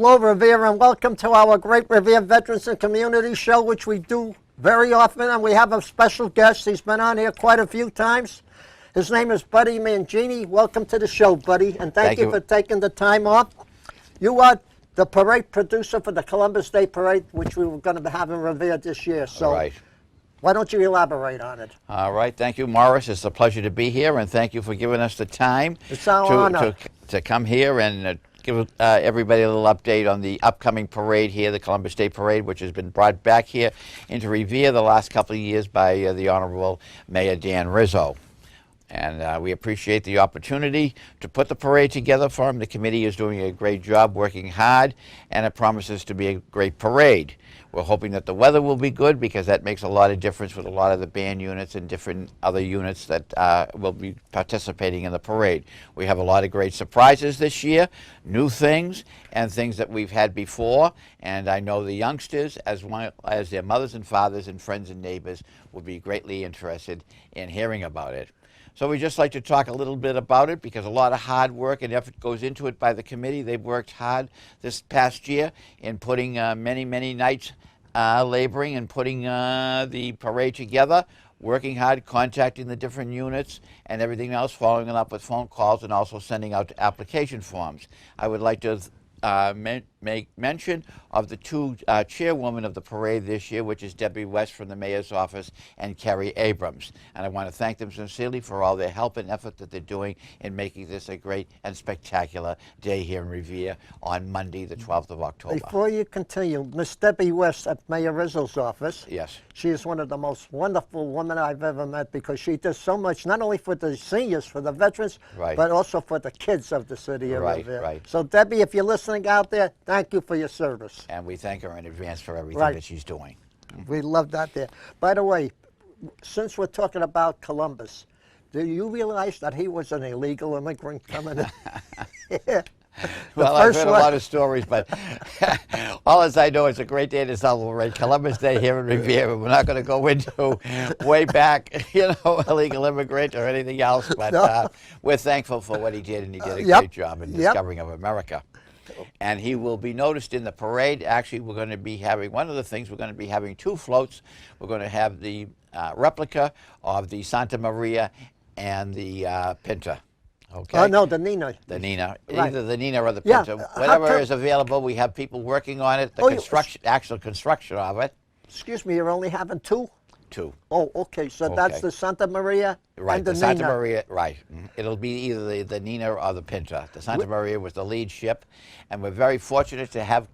Hello, Revere, and welcome to our great Revere Veterans and Community Show, which we do very often, and we have a special guest. He's been on here quite a few times. His name is Buddy Mangini. Welcome to the show, Buddy, and thank you for taking the time off. You are the parade producer for the Columbus Day Parade, which we were going to have in Revere this year. So right. Why don't you elaborate on it? All right. Thank you, Morris. It's a pleasure to be here, and thank you for giving us the time It's our honor. to come here and give everybody a little update on the upcoming parade here, the Columbus Day Parade, which has been brought back here into Revere the last couple of years by the Honorable Mayor Dan Rizzo. And we appreciate the opportunity to put the parade together for him. The committee is doing a great job, working hard, and it promises to be a great parade. We're hoping that the weather will be good, because that makes a lot of difference with a lot of the band units and different other units that will be participating in the parade. We have a lot of great surprises this year, new things, and things that we've had before. And I know the youngsters, as well as their mothers and fathers and friends and neighbors, will be greatly interested in hearing about it. So we'd just like to talk a little bit about it, because a lot of hard work and effort goes into it by the committee. They've worked hard this past year in putting many nights laboring and putting the parade together, working hard, contacting the different units and everything else, following it up with phone calls, and also sending out application forms. I would like to make mention of the two chairwomen of the parade this year, which is Debbie West from the Mayor's Office and Carrie Abrams. And I want to thank them sincerely for all their help and effort that they're doing in making this a great and spectacular day here in Revere on Monday, the 12th of October. Before you continue, Miss Debbie West at Mayor Rizzo's office. Yes. She is one of the most wonderful women I've ever met, because she does so much, not only for the seniors, for the veterans, right, but also for the kids of the city of Revere. Right. So Debbie, if you're listening out there, thank you for your service. And we thank her in advance for everything Right. that she's doing. We love that there. By the way, since we're talking about Columbus, do you realize that he was an illegal immigrant coming in? Yeah. Well, I've heard a lot of stories, but all as I know, it's a great day to celebrate Columbus Day here in Revere. We're not going to go into way back, illegal immigrant or anything else, but No. We're thankful for what he did, and he did a great job in discovering of America. And he will be noticed in the parade. Actually, we're going to be having, one of the things, we're going to be having two floats. We're going to have the replica of the Santa Maria and the Pinta. Okay. Oh, no, the Nina. The Nina, Right. either the Nina or the Yeah, Pinta, whatever is available. We have people working on it. The actual construction of it. Excuse me, you're only having two? Two. Oh, okay. So that's the Santa Maria Right, and the Santa Nina. Maria, right. It'll be either the Nina or the Pinta. The Santa Maria was the lead ship, and we're very fortunate to have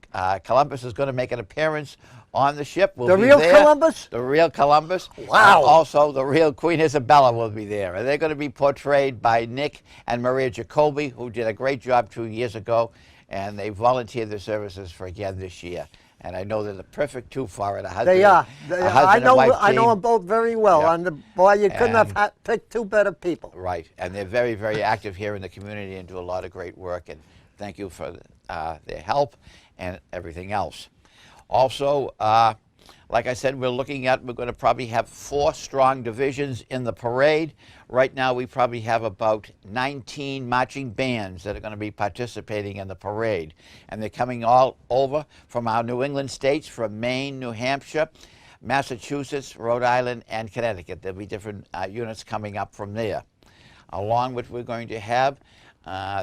Columbus is going to make an appearance on the ship. We'll The be real there. Columbus? The real Columbus. Wow. And also, the real Queen Isabella will be there. And they're going to be portrayed by Nick and Maria Jacoby, who did a great job 2 years ago, and they volunteered their services for again this year. And I know they're the perfect two for it. They are. I know them both very well. Yep. And boy, you couldn't have picked two better people. Right. And they're very active here in the community and do a lot of great work. And thank you for their help and everything else. Also, like I said, we're going to probably have 4 strong divisions in the parade. Right now, we probably have about 19 marching bands that are going to be participating in the parade. And they're coming all over from our New England states, from Maine, New Hampshire, Massachusetts, Rhode Island, and Connecticut. There'll be different units coming up from there. Along with, we're going to have,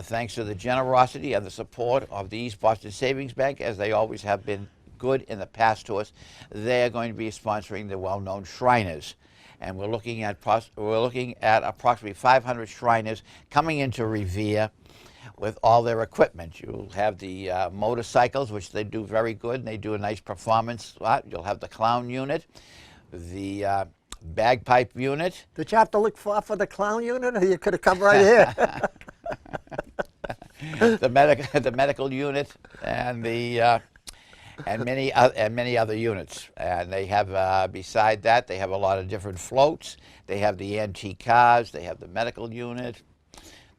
thanks to the generosity and the support of the East Boston Savings Bank, as they always have been good in the past to us, they are going to be sponsoring the well-known Shriners. And we're looking at approximately 500 Shriners coming into Revere with all their equipment. You'll have the motorcycles, which they do very good, and they do a nice performance. You'll have the clown unit, the bagpipe unit. Did you have to look far for the clown unit, or you could have come right here? the medical unit, and the and many other units. And they have, beside that, they have a lot of different floats. They have the antique cars. They have the medical unit,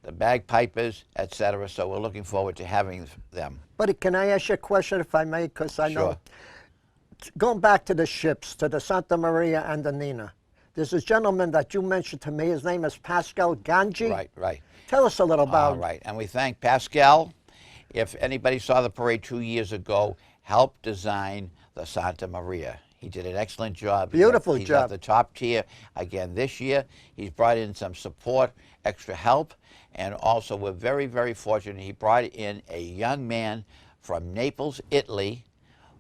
the bagpipers, etc. So we're looking forward to having them. Buddy, can I ask you a question, if I may? Because I know, going back to the ships, to the Santa Maria and the Nina, there's a gentleman that you mentioned to me. His name is Pascal Ganji. Right. Tell us a little about him. All right. And we thank Pascal if anybody saw the parade 2 years ago, helped design the Santa Maria. He did an excellent job. Beautiful he's job. at the top tier again this year. He's brought in some support, extra help, and also we're very, very fortunate. He brought in a young man from Naples, Italy,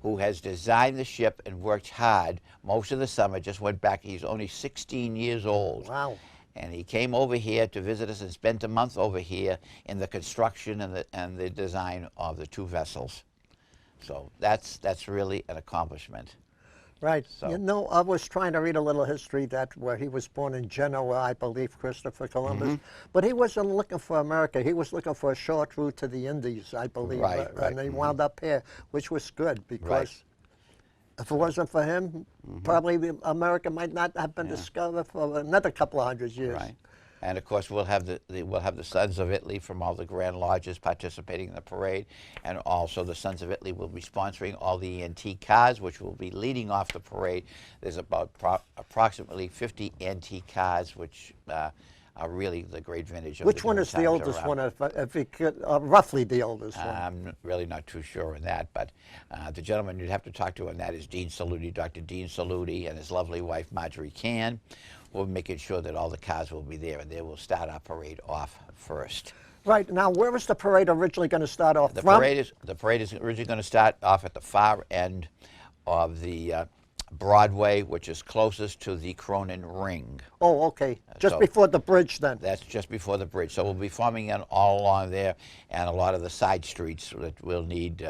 who has designed the ship and worked hard most of the summer, just went back. He's only 16 years old. Wow. And he came over here to visit us and spent a month over here in the construction and the design of the two vessels. So that's really an accomplishment. Right. So- You know, I was trying to read a little history that where he was born in Genoa, I believe, Christopher Columbus. But he wasn't looking for America. He was looking for a short route to the Indies, I believe. Right, right. And he wound up here, which was good because if it wasn't for him, probably America might not have been discovered for another couple of hundred years. Right. And of course, we'll have the Sons of Italy from all the Grand Lodges participating in the parade, and also the Sons of Italy will be sponsoring all the antique cars, which will be leading off the parade. There's about approximately 50 antique cars, which are really the great vintage of Which the one different is the times oldest around. one, if you could, roughly the oldest one? I'm really not too sure on that, but the gentleman you'd have to talk to on that is Dean Saluti, Dr. Dean Saluti, and his lovely wife, Marjorie Can. We're making sure that all the cars will be there, and they will start our parade off first. Right. Now, where was the parade originally going to start off The from? parade is originally going to start off at the far end of the Broadway, which is closest to the Cronin Ring. Oh, okay. Just so- before the bridge then. That's just before the bridge. So we'll be forming in all along there, and a lot of the side streets that we'll need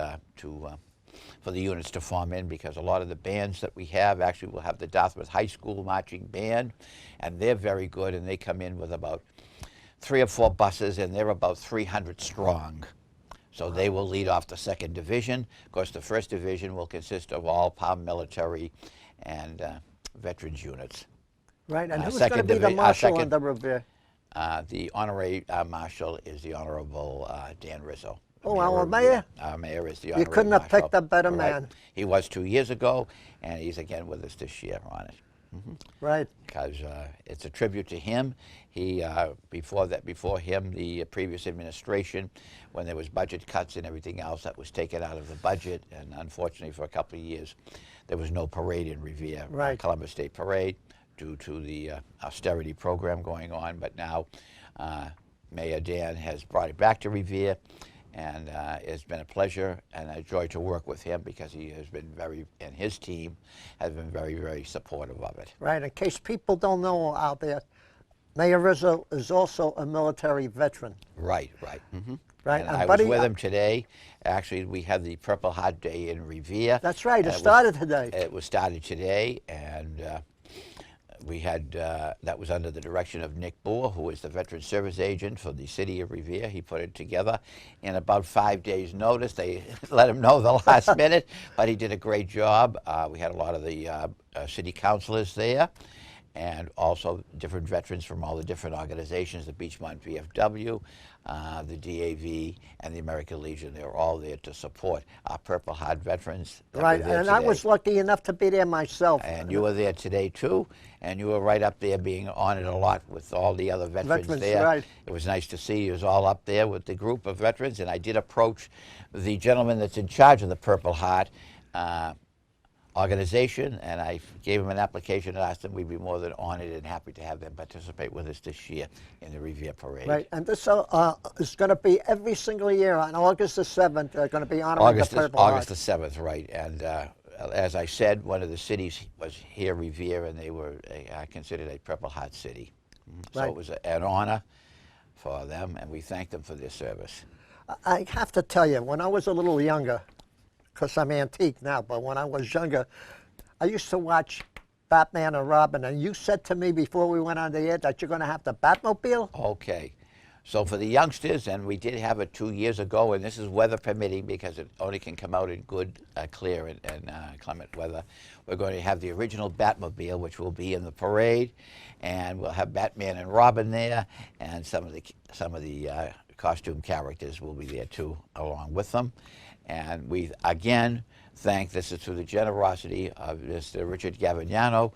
for the units to form in, because a lot of the bands that we have, actually we'll have the Dartmouth High School Marching Band, and they're very good, and they come in with about 3 or 4 buses, and they're about 300 strong. So they will lead off the 2nd Division. Of course, the 1st Division will consist of all paramilitary and veterans units. Right. And Our who's going to second be the divi- our marshal on second- the Revere? The honorary marshal is the Honorable Dan Rizzo. Oh, our mayor? Our mayor is the You honorary couldn't have marshal. picked a better Right. man. He was 2 years ago, and he's again with us this year on it. Right. Because it's a tribute to him. He before him, the previous administration, when there was budget cuts and everything else, that was taken out of the budget, and unfortunately for a couple of years, there was no parade in Revere, Right. Columbus Day Parade, due to the austerity program going on. But now, Mayor Dan has brought it back to Revere, and it's been a pleasure and a joy to work with him, because he has been and his team has been very, very supportive of it. Right. In case people don't know out there, Mayor Rizzo is also a military veteran. Right. Right. And I Buddy, was with him today. Actually, we had the Purple Heart Day in Revere. That's right. It and started today. It was started today, and we had, that was under the direction of Nick Boer, who is the Veteran Service Agent for the city of Revere. He put it together in about 5 days' notice. They let him know the last minute, but he did a great job. We had a lot of the city councilors there, and also different veterans from all the different organizations, the Beachmont VFW, the DAV, and the American Legion. They were all there to support our Purple Heart veterans. that were Right. there And I today. was lucky enough to be there myself. And you were there today too, and you were right up there being honored a lot with all the other veterans there. Right. It was nice to see you all up there with the group of veterans, and I did approach the gentleman that's in charge of the Purple Heart organization, and I gave him an application and asked him we'd be more than honored and happy to have them participate with us this year in the Revere Parade. Right. And this is going to be every single year on August the 7th. They're going to be honoring the Purple Heart. August the 7th, right. And as I said, one of the cities was here, Revere, and they were considered a Purple Heart city. So Right. it was an honor for them, and we thank them for their service. I have to tell you, when I was a little younger, because I'm antique now, but when I was younger, I used to watch Batman and Robin, and you said to me before we went on the air that you're going to have the Batmobile? Okay. So for the youngsters, and we did have it 2 years ago, and this is weather permitting because it only can come out in good, clear and clement weather. We're going to have the original Batmobile, which will be in the parade, and we'll have Batman and Robin there, and some of the costume characters will be there too, along with them. And we again thank, this is through the generosity of Mr. Richard Gavignano,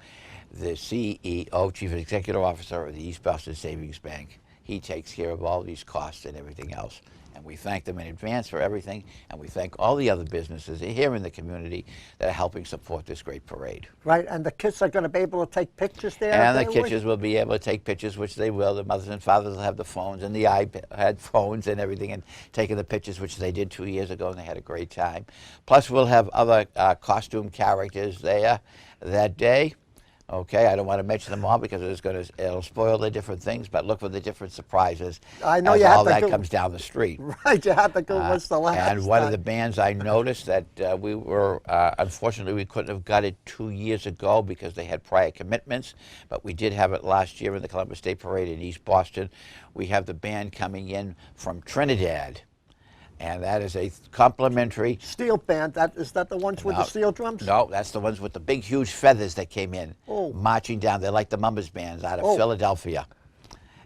the CEO, Chief Executive Officer of the East Boston Savings Bank. he takes care of all these costs and everything else. And we thank them in advance for everything, and we thank all the other businesses here in the community that are helping support this great parade. Right, and the kids are going to be able to take pictures there? And the kids will be able to take pictures, which they will. The mothers and fathers will have the phones and the iPad phones and everything, and taking the pictures, which they did 2 years ago, and they had a great time. Plus, we'll have other costume characters there that day. Okay, I don't want to mention them all because it'll spoil the different things, but look for the different surprises. I know as you have all to that go, comes down the street. Right, you have to go. What's the last And one time? of the bands I noticed that we were, unfortunately, we couldn't have got it 2 years ago because they had prior commitments, but we did have it last year in the Columbus Day Parade in East Boston. We have the band coming in from Trinidad. And that is a complimentary. Steel band, is that the ones with the steel drums? No, that's the ones with the big, huge feathers that came in, Oh. marching down. They're like the Mumbas bands out of Philadelphia.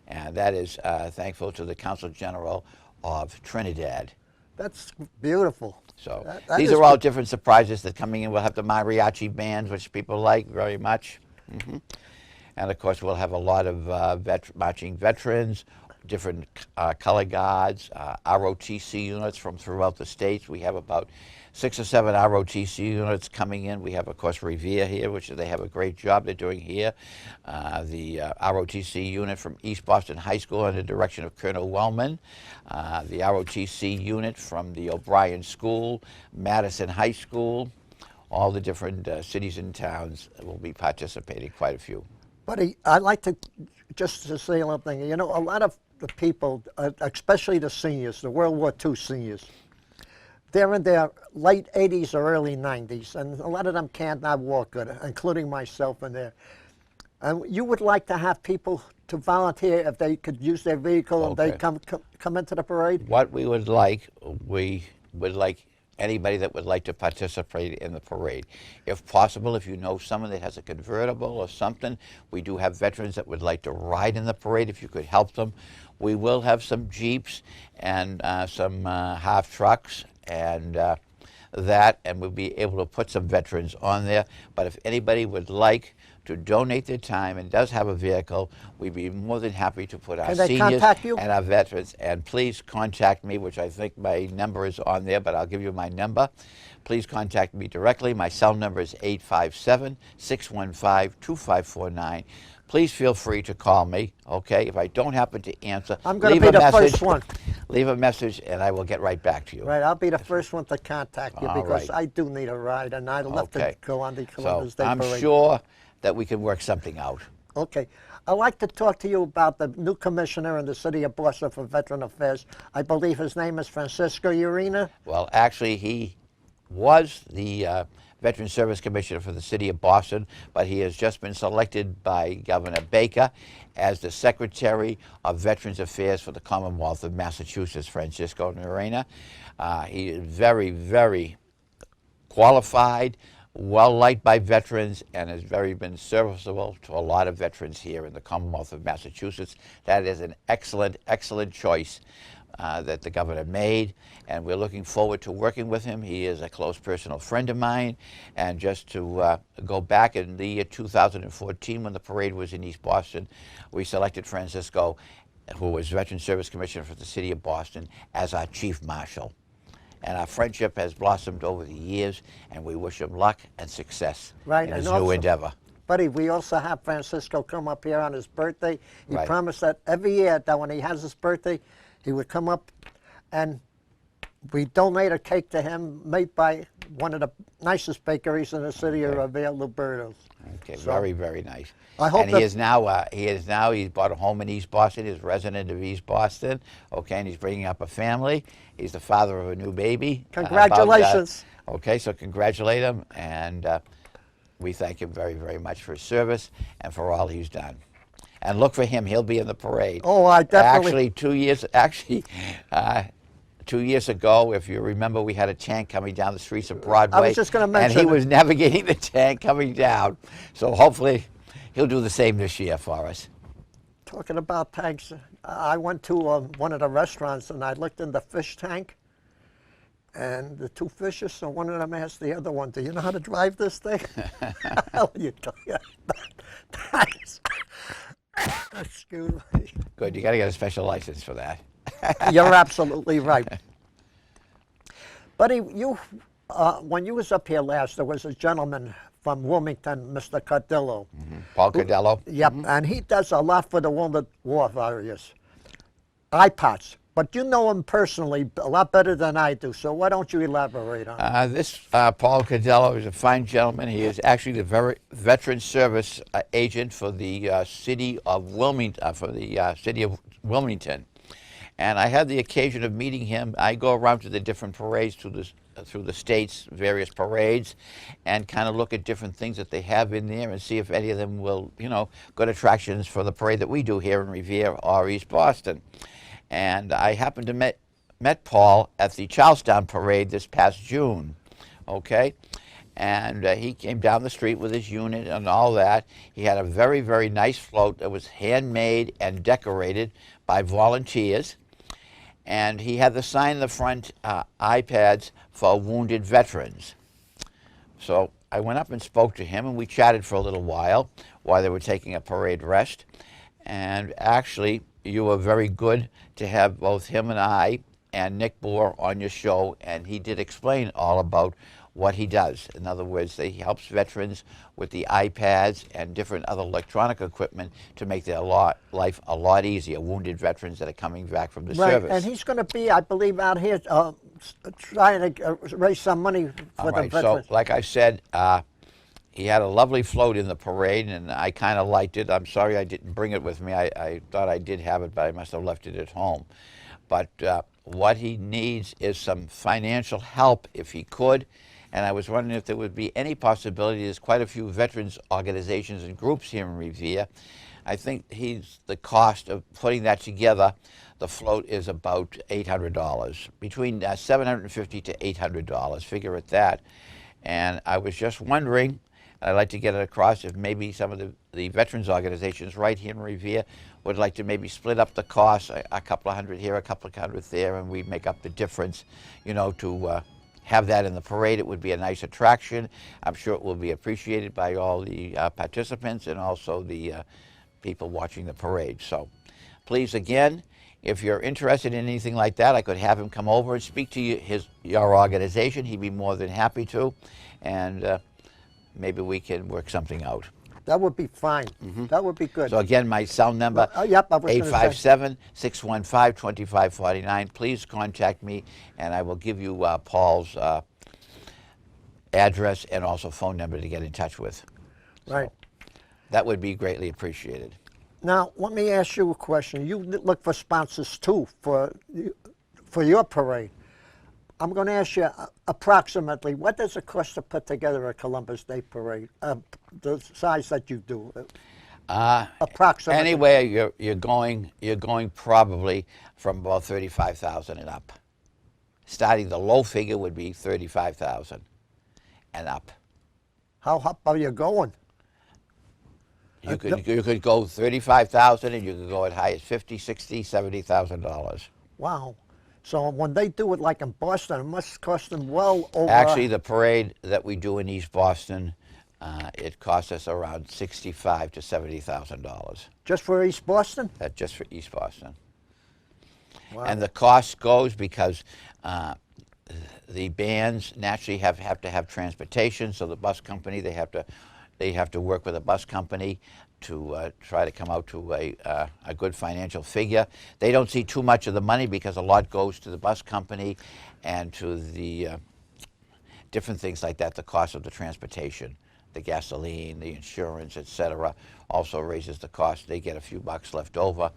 And that is thankful to the Consul General of Trinidad. That's beautiful. So That these is are all different surprises that coming in. We'll have the mariachi bands, which people like very much. And of course, we'll have a lot of marching veterans, different color guards, ROTC units from throughout the states. We have about 6 or 7 ROTC units coming in. We have, of course, Revere here, which they have a great job they're doing here. The ROTC unit from East Boston High School under the direction of Colonel Wellman. The ROTC unit from the O'Brien School, Madison High School. All the different cities and towns will be participating, quite a few. Buddy, I'd like to just to say one thing. You know, a lot of the people, especially the seniors, the World War II seniors, they're in their late 80s or early 90s, and a lot of them can't not walk good, including myself in there. And you would like to have people to volunteer if they could use their vehicle and they come into the parade? What we would like anybody that would like to participate in the parade. If possible, if you know someone that has a convertible or something, we do have veterans that would like to ride in the parade, if you could help them. We will have some Jeeps and some half trucks and and we'll be able to put some veterans on there. But if anybody would like to donate their time and does have a vehicle, we'd be more than happy to put our seniors and our veterans. And please contact me, which I think my number is on there, but I'll give you my number. Please contact me directly. My cell number is 857-615-2549. Please feel free to call me, okay? If I don't happen to answer, I'm going to be the first one. Leave a message, and I will get right back to you. Right, I'll be the first one to contact you because I do need a ride, and I'd love to go on the Columbus Day Parade. I'm sure that we can work something out. Okay. I'd like to talk to you about the new commissioner in the city of Boston for Veteran Affairs. I believe his name is Francisco Urena. Well, actually, he was the Veteran Service Commissioner for the city of Boston, but he has just been selected by Governor Baker as the Secretary of Veterans Affairs for the Commonwealth of Massachusetts, Francisco Urena. He is very, very qualified, well-liked by veterans, and has been serviceable to a lot of veterans here in the Commonwealth of Massachusetts. That is an excellent, excellent choice that the governor made, and we're looking forward to working with him. He is a close personal friend of mine, and just to go back in the year 2014 when the parade was in East Boston, we selected Francisco, who was Veteran Service Commissioner for the city of Boston, as our Chief Marshal. And our friendship has blossomed over the years, and we wish him luck and success in his new endeavor. Buddy, we also have Francisco come up here on his birthday. He promised that every year that when he has his birthday, he would come up and we donate a cake to him made by one of the nicest bakeries in the city of Revere, Luberto's. Okay, so, very, very nice. I hope and he's bought a home in East Boston. He's a resident of East Boston. Okay, and he's bringing up a family. He's the father of a new baby. Congratulations. Okay, so congratulate him, and we thank him very, very much for his service and for all he's done. And look for him. He'll be in the parade. Oh, I definitely. Actually, 2 years ago, if you remember, we had a tank coming down the streets of Broadway. I was just going to mention and he was navigating the tank coming down. So hopefully he'll do the same this year for us. Talking about tanks, I went to one of the restaurants and I looked in the fish tank and the two fishes, so one of them asked the other one, do you know how to drive this thing? Hell, you tell you. Thanks. Excuse me. Good. You got to get a special license for that. You're absolutely right. Buddy, you, when you was up here last, there was a gentleman from Wilmington, Mr. Cardillo. Paul Cardello. Yep, and he does a lot for the wounded war warriors. iPods. But you know him personally a lot better than I do, so why don't you elaborate on it? This Paul Cardello is a fine gentleman. He is actually the veteran service agent for the city of Wilmington, and I had the occasion of meeting him. I go around to the different parades through the states, various parades, and kind of look at different things that they have in there and see if any of them will, good attractions for the parade that we do here in Revere or East Boston. And I happened to met Paul at the Charlestown parade this past June, okay? And he came down the street with his unit and all that. He had a very, very nice float that was handmade and decorated by volunteers. And he had the sign in the front, iPads for wounded veterans. So I went up and spoke to him, and we chatted for a little while they were taking a parade rest. And actually, you were very good to have both him and I and Nick Bohr on your show, and he did explain all about what he does. In other words, he helps veterans with the iPads and different other electronic equipment to make their life a lot easier, wounded veterans that are coming back from the service. And he's going to be, I believe, out here trying to raise some money for the veterans. So, like I said, he had a lovely float in the parade, and I kind of liked it. I'm sorry I didn't bring it with me. I thought I did have it, but I must have left it at home. But what he needs is some financial help, if he could. And I was wondering if there would be any possibility. There's quite a few veterans organizations and groups here in Revere. I think the cost of putting that together, the float is about $800, between $750 to $800, figure at that. And I was just wondering, I'd like to get it across if maybe some of the veterans organizations right here in Revere would like to maybe split up the cost, a couple of hundred here, a couple of hundred there, and we'd make up the difference, to have that in the parade. It would be a nice attraction. I'm sure it will be appreciated by all the participants and also the people watching the parade. So please, again, if you're interested in anything like that, I could have him come over and speak to your organization. He'd be more than happy to, and maybe we can work something out. That would be fine. That would be good. So again, my cell number, 857-615-2549. Please contact me, and I will give you Paul's address and also phone number to get in touch with. Right. So that would be greatly appreciated. Now, let me ask you a question. You look for sponsors, too, for your parade. I'm going to ask you approximately, what does it cost to put together a Columbus Day parade, the size that you do? Approximately. Anyway, you're going probably from about 35,000 and up. Starting the low figure would be 35,000 and up. How up are you going? You could go 35,000, and you could go as high as $50,000, $60,000, $70,000. Wow. So when they do it like in Boston, it must cost them well over... Actually, the parade that we do in East Boston, it costs us around $65,000 to $70,000. Just for East Boston? That's just for East Boston. Wow. And the cost goes because the bands naturally have to have transportation, so the bus company, they have to work with a bus company to try to come out to a good financial figure. They don't see too much of the money because a lot goes to the bus company and to the different things like that, the cost of the transportation, the gasoline, the insurance, etc. also raises the cost. They get a few bucks left over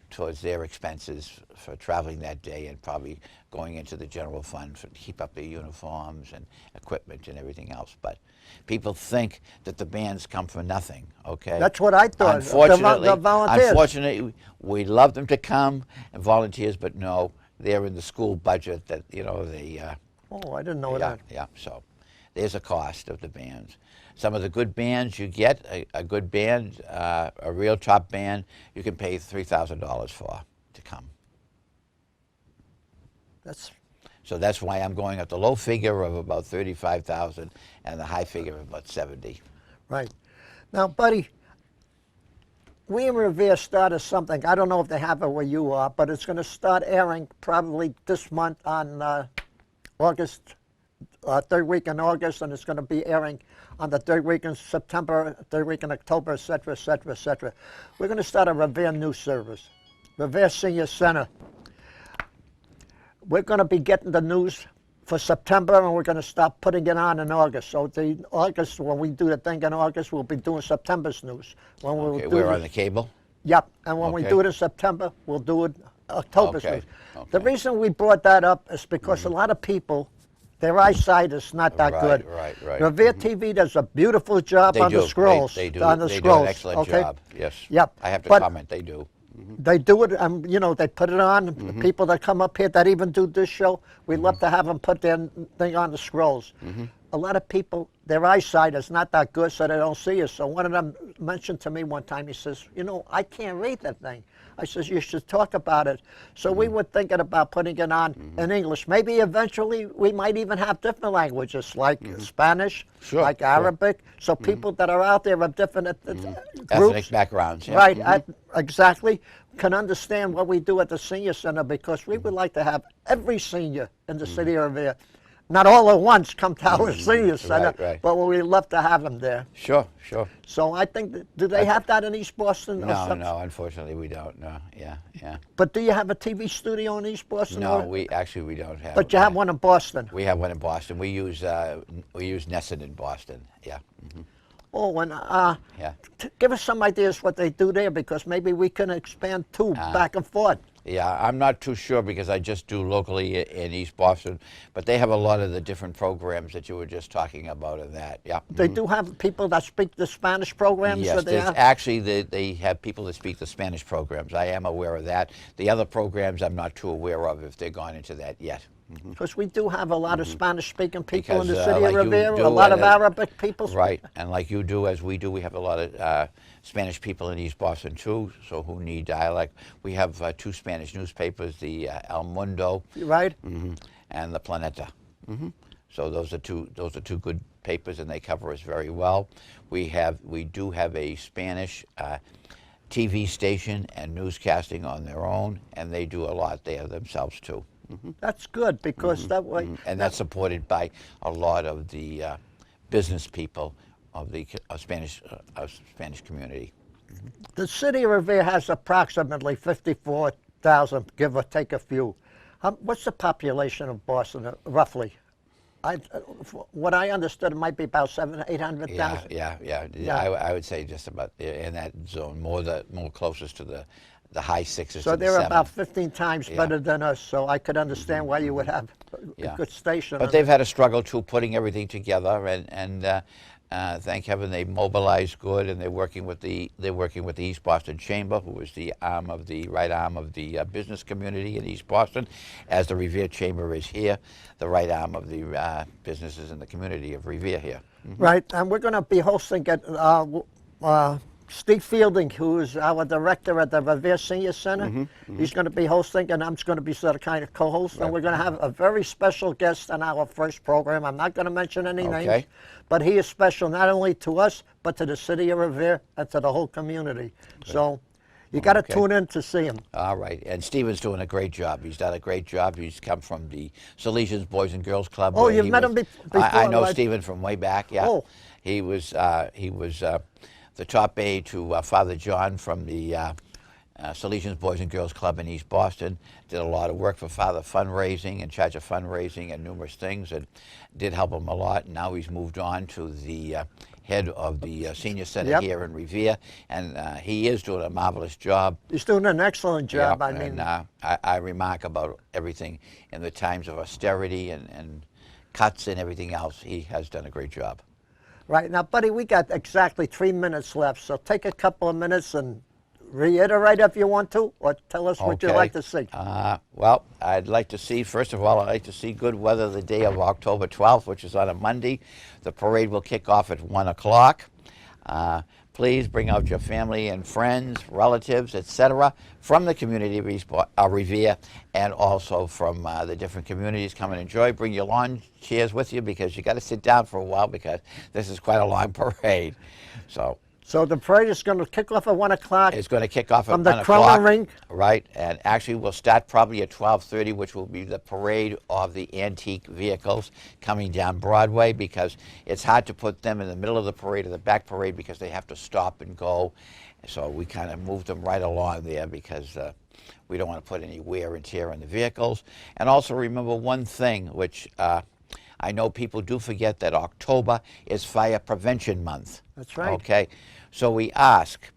towards their expenses for traveling that day and probably going into the general fund to keep up their uniforms and equipment and everything else. But people think that the bands come for nothing, okay? That's what I thought. Unfortunately, we love them to come, and volunteers, but no, they're in the school budget that, they... oh, I didn't know that. Yeah, so there's a cost of the bands. Some of the good bands you get, a good band, a real top band, you can pay $3,000 for to come. So that's why I'm going at the low figure of about 35,000 and the high figure of about 70. Right. Now, Buddy, we in Revere started something. I don't know if they have it where you are, but it's going to start airing probably this month on August, third week in August, and it's going to be airing on the third week in September, third week in October, et cetera, et cetera, et cetera. We're going to start a Revere news service, Revere Senior Center. We're going to be getting the news for September, and we're going to start putting it on in August. So August, when we do the thing in August, we'll be doing September's news. When Okay, we're on the cable? Yep, and when we Okay. do it in September, we'll do it October's Okay, news. okay. The reason we brought that up is because a lot of people, their eyesight is not that Right, good. right. Revere TV does a beautiful job They on do. the scrolls. They do. On the They do scrolls, an excellent okay? job. Yes. Yep. I have to But comment. They do. They do it, you know, they put it on. Mm-hmm. People that come up here that even do this show, we love to have them put their thing on the scrolls. Mm-hmm. A lot of people, their eyesight is not that good, so they don't see us. So one of them mentioned to me one time, he says, you know, I can't read that thing. I says, you should talk about it. So we Mm-hmm. were thinking about putting it on in English. Maybe eventually we might even have different languages like Spanish, Mm-hmm. Sure, like sure. Arabic. So people that are out there of different Ethnic groups, backgrounds. Yeah. right, exactly, can understand what we do at the senior center, because we would like to have every senior in the city of Revere, not all at once, come to our senior center, right. but we love to have them there. Sure, sure. So I think, do they have that in East Boston? or No, something? no, unfortunately we don't. No, yeah. But do you have a TV studio in East Boston? No, or- we don't have. But you have one in Boston. We have one in Boston. We use Nesson in Boston. Yeah. Oh, and Yeah. give us some ideas what they do there, because maybe we can expand too, back and forth. Yeah, I'm not too sure because I just do locally in East Boston, but they have a lot of the different programs that you were just talking about in that. Yeah. They do have people that speak the Spanish programs? Yes, or they have? actually they have people that speak the Spanish programs. I am aware of that. The other programs I'm not too aware of if they've gone into that yet. Because we do have a lot of Spanish-speaking people in the Because, city like of you Revere, do, a lot of and, Arabic people. Right, and like you do, as we do, we have a lot of Spanish people in East Boston too, so who need dialect. We have two Spanish newspapers, the El Mundo Right? and the Planeta. So those are two good papers, and they cover us very well. We do have a Spanish TV station and newscasting on their own, and they do a lot there themselves too. That's good, because that way, And that's supported by a lot of the business people of the Spanish community. the city of Revere has approximately 54,000, give or take a few. What's the population of Boston, roughly? What I understood, it might be about 800,000. Yeah. Yeah. I would say just about in that zone, more closest to the high sixes. So to the they're seven. about 15 times Yeah. better than us, so I could understand why you would have a good station. But they've had a struggle too, putting everything together, and thank heaven they mobilized good, and they're working with the East Boston Chamber, who is the right arm of the business community in East Boston, as the Revere Chamber is here, the right arm of the businesses in the community of Revere here. Right, and we're going to be hosting at Steve Fielding, who is our director at the Revere Senior Center. He's going to be hosting, and I'm going to be sort of kind of co-host, and we're going to have a very special guest on our first program. I'm not going to mention any names, Okay. but he is special not only to us, but to the city of Revere and to the whole community. So you got to Okay. tune in to see him. All right, and Steven's doing a great job. He's done a great job. He's come from the Salesians Boys and Girls Club. Oh, where you've he met was- him before, I know right? Steven from way back. Yeah. Oh. He was the top aide to Father John from the Salesians Boys and Girls Club in East Boston. Did a lot of work for Father fundraising, in charge of fundraising and numerous things, and did help him a lot. And now he's moved on to the head of the senior center Yep. here in Revere, and he is doing a marvelous job. He's doing an excellent job. Yeah, I mean, and, I remark about everything in the times of austerity and cuts and everything else. He has done a great job. right now, buddy, we got exactly 3 minutes left, so take a couple of minutes and reiterate if you want to, or tell us what you'd Okay. like to see. Well, I'd like to see, first of all, I'd like to see good weather the day of October 12th, which is on a Monday. The parade will kick off at 1 o'clock. Please bring out your family and friends, relatives, etc., from the community of Revere, and also from the different communities. Come and enjoy. Bring your lawn chairs with you, because you got to sit down for a while, because this is quite a long parade. So So the parade is going to kick off at 1 o'clock. It's going to kick off at From 1 the o'clock. Krona Ring. Right, and actually we'll start probably at 12:30, which will be the parade of the antique vehicles coming down Broadway, because it's hard to put them in the middle of the parade or the back parade because they have to stop and go. So we kind of moved them right along there because we don't want to put any wear and tear on the vehicles. And also remember one thing, which I know people do forget, that October is Fire Prevention Month. That's right. Okay, so we ask,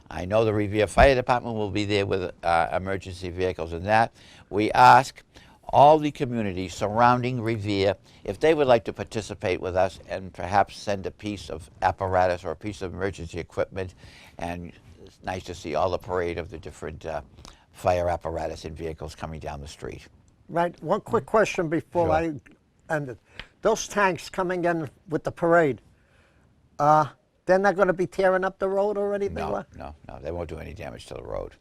I know the Revere Fire Department will be there with emergency vehicles and that. We ask all the communities surrounding Revere if they would like to participate with us and perhaps send a piece of apparatus or a piece of emergency equipment. And it's nice to see all the parade of the different fire apparatus and vehicles coming down the street. Right. One quick question before Sure. I end it. Those tanks coming in with the parade, they're not going to be tearing up the road or anything? No, they won't do any damage to the road.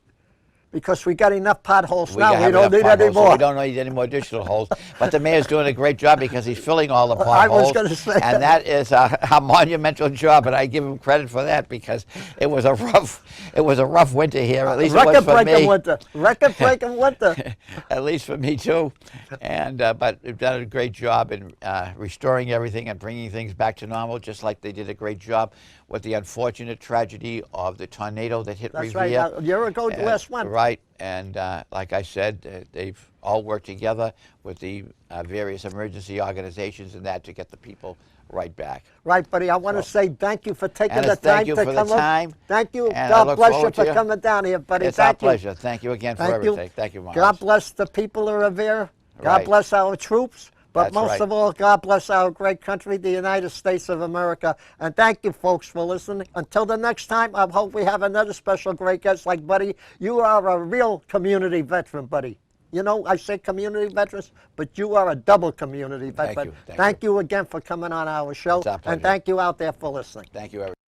Because we got enough potholes now. We have don't enough need any potholes, so more. we don't need any more additional holes. But the mayor's doing a great job because he's filling all the potholes. I was gonna say that. And that is a monumental job, and I give him credit for that because it was a rough winter here. At least it was for me. Record-breaking winter. At least for me too. And but they've done a great job in restoring everything and bringing things back to normal, just like they did a great job with the unfortunate tragedy of the tornado that hit That's Revere. right. A year ago, last month. Right, and like I said, they've all worked together with the various emergency organizations and that to get the people right back. Right, buddy. I want to say thank you for taking Ennis, the time thank you to for come the time. up. Thank you. And I God look bless you forward for to coming down here, buddy. It's Thank our you. pleasure. Thank you again for Thank everything. you. Thank you, Miles. God bless the people of Revere. God Right. bless our troops. But That's most right. of all, God bless our great country, the United States of America. And thank you, folks, for listening. Until the next time, I hope we have another special great guest like Buddy. You are a real community veteran, Buddy. You know, I say community veterans, but you are a double community veteran. you. Thank Thank you again for coming on our show. It's our pleasure. And thank you out there for listening. Thank you, everyone.